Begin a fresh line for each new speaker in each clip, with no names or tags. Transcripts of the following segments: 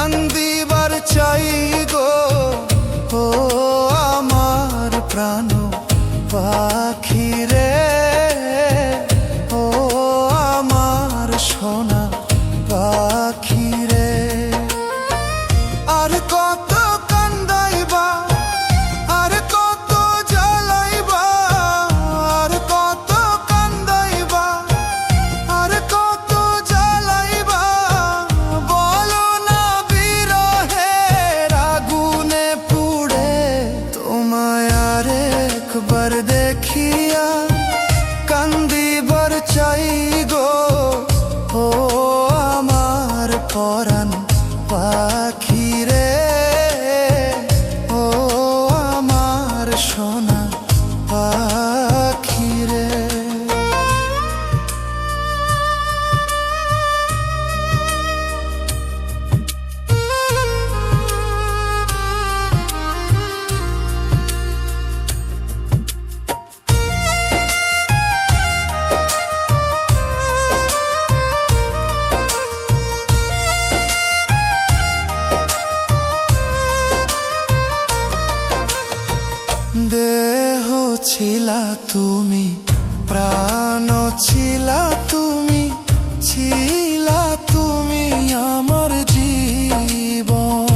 কান্দিবার চাই গো ও আমার প্রাণ পাখি রে, ও আমার সোনা পাখি রে। আর কত কান্দাইবা, আর কত জ্বালাইবা, আর কত কান্দাইবা, আর কত জ্বালাইবা, বলো না বিরহের আগুনে পুড়ে। তোমায় আর একবার দেখিয়া কান্দিবার চাই গো ও আমার পরাণ পাখি রে, ও আমার সোনা পাখি রে। দেহ ছিলা তুমি, প্রাণ ছিলা তুমি, ছিলা তুমি আমার জীবন।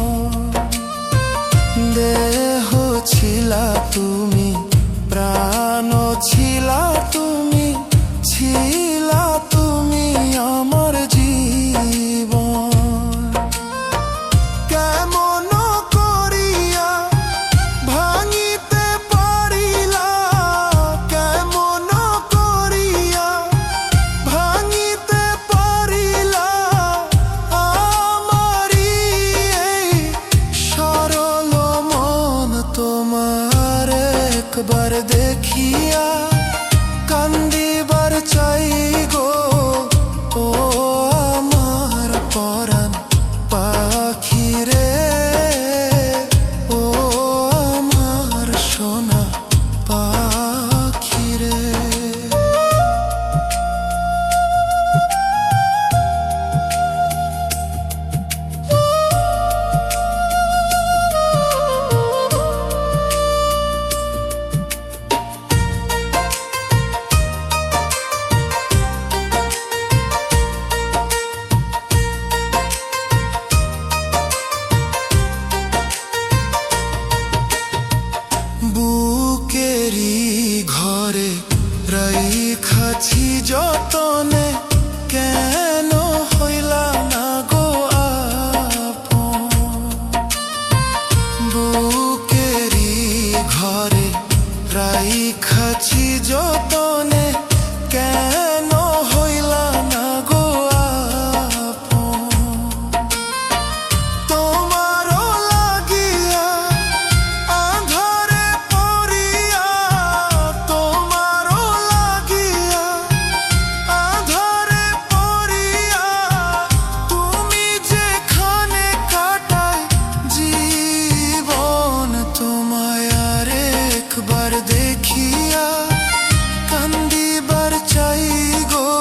দেহ ছিলা তুমি, প্রাণ ছিলা তুমি, ছিলা তুমি আমার জীবন। কেমন করিয়া ভাঙিতে পারিলা, কেমন করিয়া ভাঙিতে পারিলা আমারি এই সরল মন। তোমার একবার দেখিয়া কান্দিবার চাই গো ও আমার পরাণ পাখি রে, ও আমার সোনা পাখি রে। বুকেরি ঘরে রাইখাছি যতনে, কেন হইলা না গো আপন। বুকেরি ঘরে রাইখাছি যতনে, কেন হইলা না গো আপন। তোমারও লাগিয়া আঁধারে পড়িয়া, তোমারও লাগিয়া আঁধারে পড়িয়া, তুমি যেখানে কাটায় জীবন। তোমায় আর একবার দেখিয়া কান্দিবার চাই গো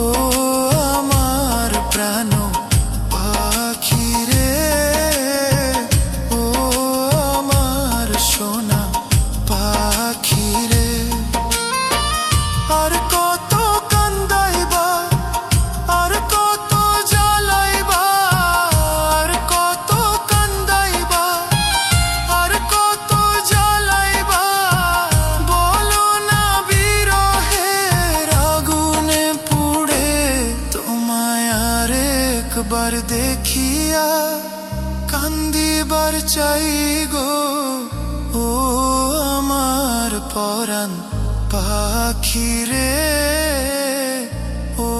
ও আমার প্রাণ পাখি রে, ও আমার সোনা পাখি রে। আর কত কান্দাইবা, আর কত জ্বালাইবা, আর কত কান্দাইবা, আর কত জ্বালাইবা, বলো না বিরহের আগুনে পুড়ে। তোমায় আর একবার দেখিয়া কান্দিবার চাই গো ও আমার পরাণ পাখি রে, ও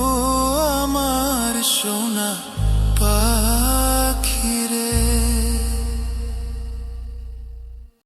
আমার সোনা